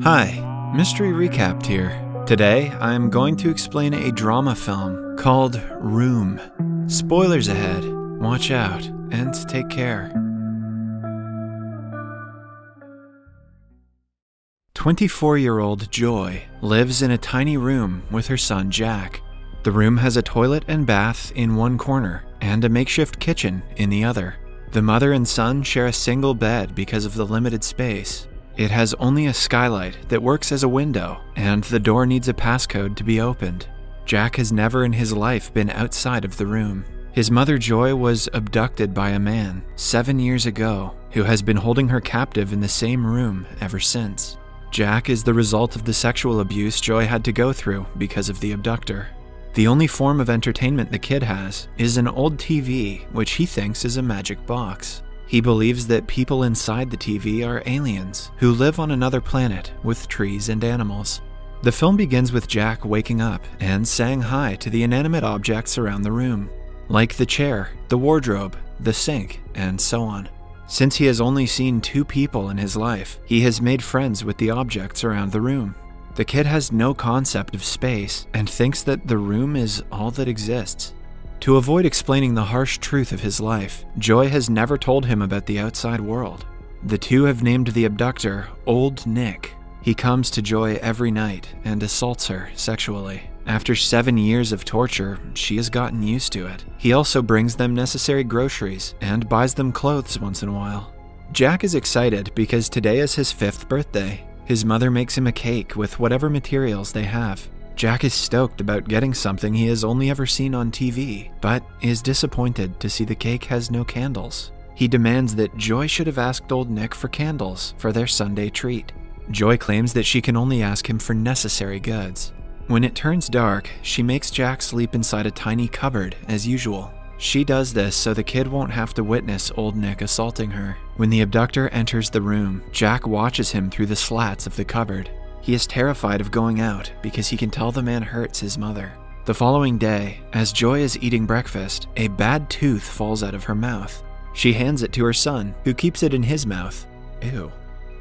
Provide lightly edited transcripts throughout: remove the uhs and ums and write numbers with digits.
Hi, Mystery Recapped here. Today, I'm going to explain a drama film called Room. Spoilers ahead, watch out, and take care. 24-year-old Joy lives in a tiny room with her son Jack. The room has a toilet and bath in one corner and a makeshift kitchen in the other. The mother and son share a single bed because of the limited space. It has only a skylight that works as a window, and the door needs a passcode to be opened. Jack has never in his life been outside of the room. His mother Joy was abducted by a man 7 years ago who has been holding her captive in the same room ever since. Jack is the result of the sexual abuse Joy had to go through because of the abductor. The only form of entertainment the kid has is an old TV, which he thinks is a magic box. He believes that people inside the TV are aliens who live on another planet with trees and animals. The film begins with Jack waking up and saying hi to the inanimate objects around the room, like the chair, the wardrobe, the sink, and so on. Since he has only seen 2 people in his life, he has made friends with the objects around the room. The kid has no concept of space and thinks that the room is all that exists. To avoid explaining the harsh truth of his life, Joy has never told him about the outside world. The two have named the abductor Old Nick. He comes to Joy every night and assaults her sexually. After 7 years of torture, she has gotten used to it. He also brings them necessary groceries and buys them clothes once in a while. Jack is excited because today is his 5th birthday. His mother makes him a cake with whatever materials they have. Jack is stoked about getting something he has only ever seen on TV, but is disappointed to see the cake has no candles. He demands that Joy should have asked Old Nick for candles for their Sunday treat. Joy claims that she can only ask him for necessary goods. When it turns dark, she makes Jack sleep inside a tiny cupboard as usual. She does this so the kid won't have to witness Old Nick assaulting her. When the abductor enters the room, Jack watches him through the slats of the cupboard. He is terrified of going out because he can tell the man hurts his mother. The following day, as Joy is eating breakfast, a bad tooth falls out of her mouth. She hands it to her son, who keeps it in his mouth. Ew.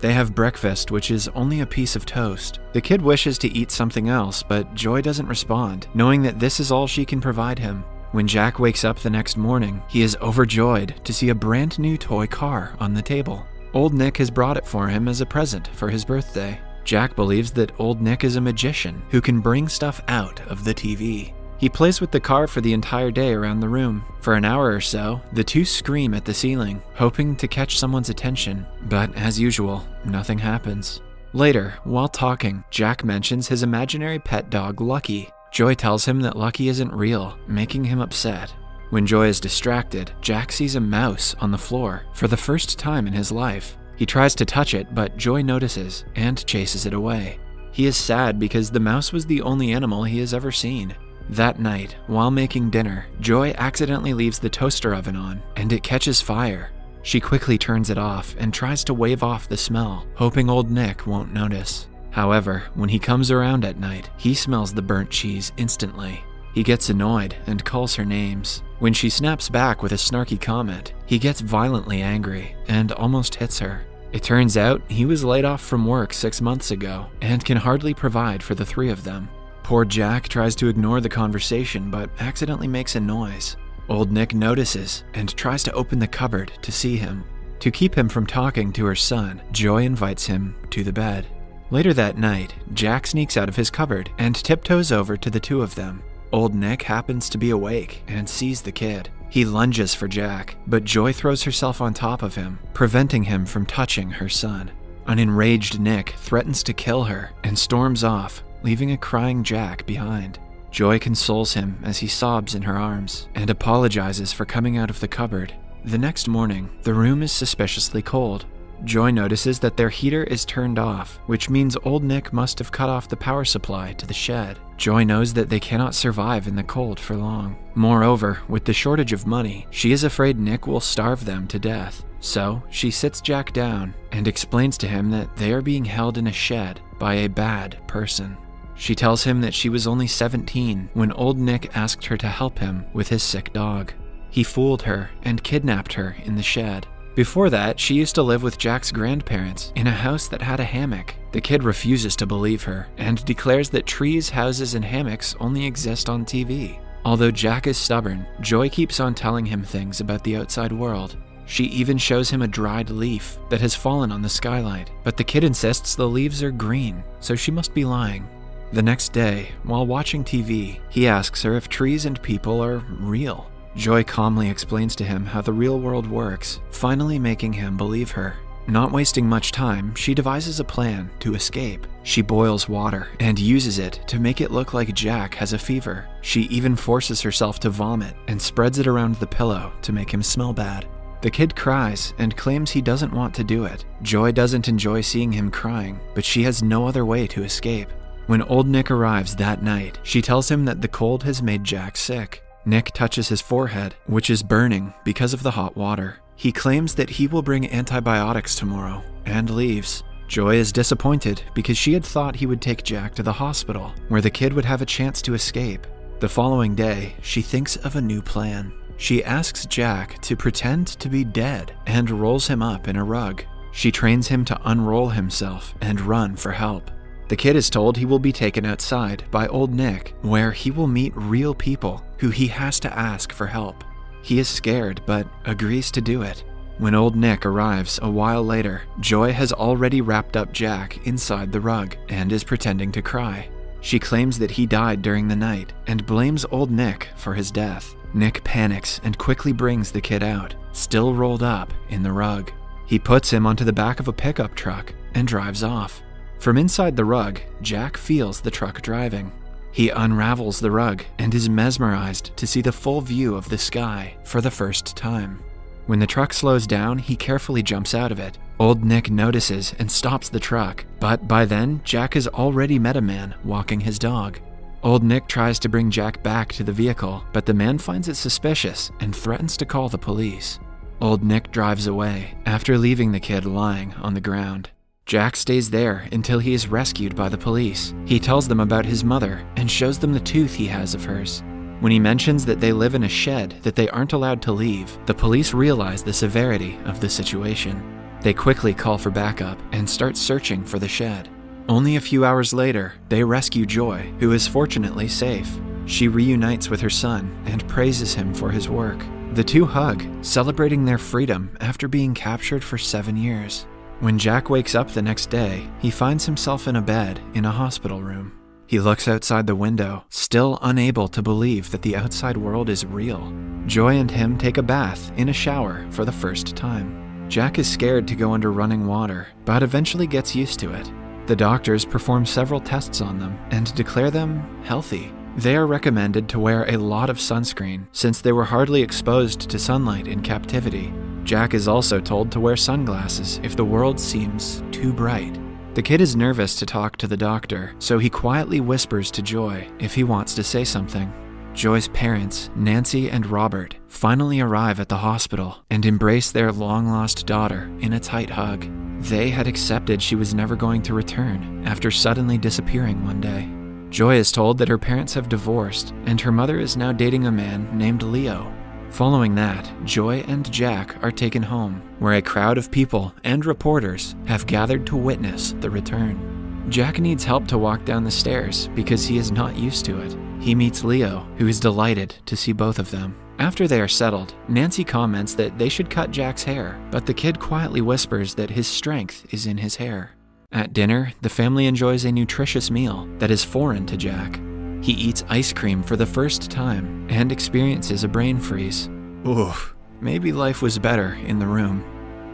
They have breakfast, which is only a piece of toast. The kid wishes to eat something else, but Joy doesn't respond, knowing that this is all she can provide him. When Jack wakes up the next morning, he is overjoyed to see a brand new toy car on the table. Old Nick has brought it for him as a present for his birthday. Jack believes that Old Nick is a magician who can bring stuff out of the TV. He plays with the car for the entire day around the room. For an hour or so, the two scream at the ceiling, hoping to catch someone's attention, but as usual, nothing happens. Later, while talking, Jack mentions his imaginary pet dog Lucky. Joy tells him that Lucky isn't real, making him upset. When Joy is distracted, Jack sees a mouse on the floor for the first time in his life. He tries to touch it, but Joy notices and chases it away. He is sad because the mouse was the only animal he has ever seen. That night, while making dinner, Joy accidentally leaves the toaster oven on, and it catches fire. She quickly turns it off and tries to wave off the smell, hoping Old Nick won't notice. However, when he comes around at night, he smells the burnt cheese instantly. He gets annoyed and calls her names. When she snaps back with a snarky comment, he gets violently angry and almost hits her. It turns out he was laid off from work 6 months ago and can hardly provide for the 3 of them. Poor Jack tries to ignore the conversation but accidentally makes a noise. Old Nick notices and tries to open the cupboard to see him. To keep him from talking to her son, Joy invites him to the bed. Later that night, Jack sneaks out of his cupboard and tiptoes over to the 2 of them. Old Nick happens to be awake and sees the kid. He lunges for Jack, but Joy throws herself on top of him, preventing him from touching her son. An enraged Nick threatens to kill her and storms off, leaving a crying Jack behind. Joy consoles him as he sobs in her arms and apologizes for coming out of the cupboard. The next morning, the room is suspiciously cold. Joy notices that their heater is turned off, which means Old Nick must have cut off the power supply to the shed. Joy knows that they cannot survive in the cold for long. Moreover, with the shortage of money, she is afraid Nick will starve them to death. So, she sits Jack down and explains to him that they are being held in a shed by a bad person. She tells him that she was only 17 when Old Nick asked her to help him with his sick dog. He fooled her and kidnapped her in the shed. Before that, she used to live with Jack's grandparents in a house that had a hammock. The kid refuses to believe her and declares that trees, houses, and hammocks only exist on TV. Although Jack is stubborn, Joy keeps on telling him things about the outside world. She even shows him a dried leaf that has fallen on the skylight, but the kid insists the leaves are green, so she must be lying. The next day, while watching TV, he asks her if trees and people are real. Joy calmly explains to him how the real world works, finally making him believe her. Not wasting much time, she devises a plan to escape. She boils water and uses it to make it look like Jack has a fever. She even forces herself to vomit and spreads it around the pillow to make him smell bad. The kid cries and claims he doesn't want to do it. Joy doesn't enjoy seeing him crying, but she has no other way to escape. When Old Nick arrives that night, she tells him that the cold has made Jack sick. Nick touches his forehead, which is burning because of the hot water. He claims that he will bring antibiotics tomorrow, and leaves. Joy is disappointed because she had thought he would take Jack to the hospital, where the kid would have a chance to escape. The following day, she thinks of a new plan. She asks Jack to pretend to be dead and rolls him up in a rug. She trains him to unroll himself and run for help. The kid is told he will be taken outside by Old Nick, where he will meet real people who he has to ask for help. He is scared, but agrees to do it. When Old Nick arrives a while later, Joy has already wrapped up Jack inside the rug and is pretending to cry. She claims that he died during the night and blames Old Nick for his death. Nick panics and quickly brings the kid out, still rolled up in the rug. He puts him onto the back of a pickup truck and drives off. From inside the rug, Jack feels the truck driving. He unravels the rug and is mesmerized to see the full view of the sky for the first time. When the truck slows down, he carefully jumps out of it. Old Nick notices and stops the truck, but by then, Jack has already met a man walking his dog. Old Nick tries to bring Jack back to the vehicle, but the man finds it suspicious and threatens to call the police. Old Nick drives away after leaving the kid lying on the ground. Jack stays there until he is rescued by the police. He tells them about his mother and shows them the tooth he has of hers. When he mentions that they live in a shed that they aren't allowed to leave, the police realize the severity of the situation. They quickly call for backup and start searching for the shed. Only a few hours later, they rescue Joy, who is fortunately safe. She reunites with her son and praises him for his work. The two hug, celebrating their freedom after being captured for 7 years. When Jack wakes up the next day, he finds himself in a bed in a hospital room. He looks outside the window, still unable to believe that the outside world is real. Joy and him take a bath in a shower for the first time. Jack is scared to go under running water, but eventually gets used to it. The doctors perform several tests on them and declare them healthy. They are recommended to wear a lot of sunscreen since they were hardly exposed to sunlight in captivity. Jack is also told to wear sunglasses if the world seems too bright. The kid is nervous to talk to the doctor, so he quietly whispers to Joy if he wants to say something. Joy's parents, Nancy and Robert, finally arrive at the hospital and embrace their long-lost daughter in a tight hug. They had accepted she was never going to return after suddenly disappearing one day. Joy is told that her parents have divorced and her mother is now dating a man named Leo. Following that, Joy and Jack are taken home, where a crowd of people and reporters have gathered to witness the return. Jack needs help to walk down the stairs because he is not used to it. He meets Leo, who is delighted to see both of them. After they are settled, Nancy comments that they should cut Jack's hair, but the kid quietly whispers that his strength is in his hair. At dinner, the family enjoys a nutritious meal that is foreign to Jack. He eats ice cream for the first time and experiences a brain freeze. Oof, maybe life was better in the room.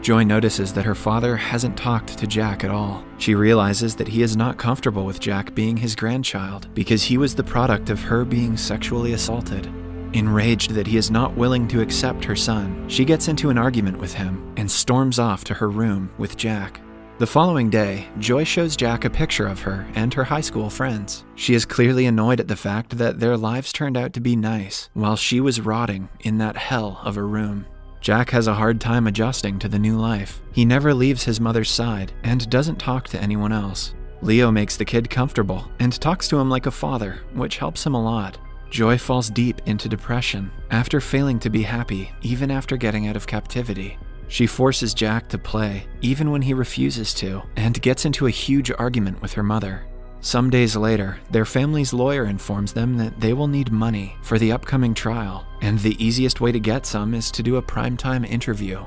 Joy notices that her father hasn't talked to Jack at all. She realizes that he is not comfortable with Jack being his grandchild because he was the product of her being sexually assaulted. Enraged that he is not willing to accept her son, she gets into an argument with him and storms off to her room with Jack. The following day, Joy shows Jack a picture of her and her high school friends. She is clearly annoyed at the fact that their lives turned out to be nice, while she was rotting in that hell of a room. Jack has a hard time adjusting to the new life. He never leaves his mother's side and doesn't talk to anyone else. Leo makes the kid comfortable and talks to him like a father, which helps him a lot. Joy falls deep into depression after failing to be happy even after getting out of captivity. She forces Jack to play, even when he refuses to, and gets into a huge argument with her mother. Some days later, their family's lawyer informs them that they will need money for the upcoming trial, and the easiest way to get some is to do a primetime interview.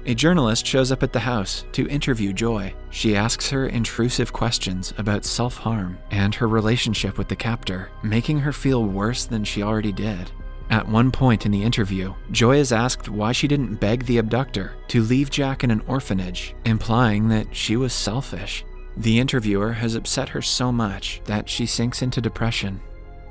A journalist shows up at the house to interview Joy. She asks her intrusive questions about self-harm and her relationship with the captor, making her feel worse than she already did. At one point in the interview, Joy is asked why she didn't beg the abductor to leave Jack in an orphanage, implying that she was selfish. The interviewer has upset her so much that she sinks into depression.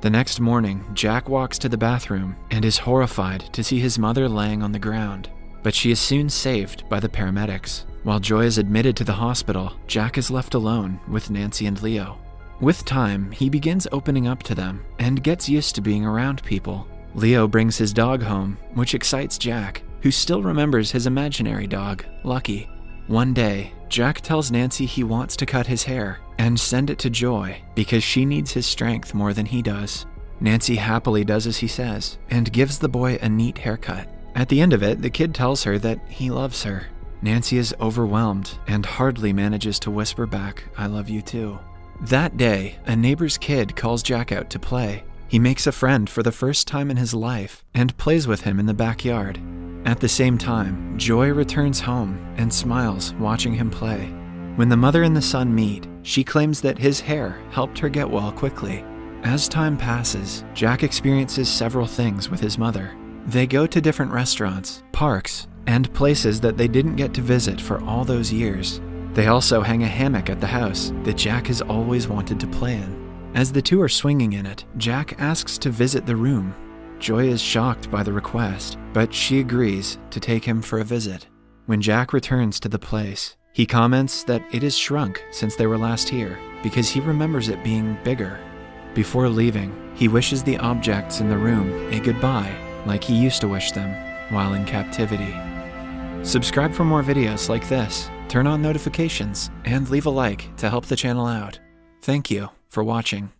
The next morning, Jack walks to the bathroom and is horrified to see his mother laying on the ground. But she is soon saved by the paramedics. While Joy is admitted to the hospital, Jack is left alone with Nancy and Leo. With time, he begins opening up to them and gets used to being around people. Leo brings his dog home, which excites Jack, who still remembers his imaginary dog, Lucky. One day, Jack tells Nancy he wants to cut his hair and send it to Joy because she needs his strength more than he does. Nancy happily does as he says and gives the boy a neat haircut. At the end of it, the kid tells her that he loves her. Nancy is overwhelmed and hardly manages to whisper back, "I love you too." That day, a neighbor's kid calls Jack out to play. He makes a friend for the first time in his life and plays with him in the backyard. At the same time, Joy returns home and smiles watching him play. When the mother and the son meet, she claims that his hair helped her get well quickly. As time passes, Jack experiences several things with his mother. They go to different restaurants, parks, and places that they didn't get to visit for all those years. They also hang a hammock at the house that Jack has always wanted to play in. As the two are swinging in it, Jack asks to visit the room. Joy is shocked by the request, but she agrees to take him for a visit. When Jack returns to the place, he comments that it has shrunk since they were last here because he remembers it being bigger. Before leaving, he wishes the objects in the room a goodbye, like he used to wish them while in captivity. Subscribe for more videos like this, turn on notifications, and leave a like to help the channel out. Thank you for watching.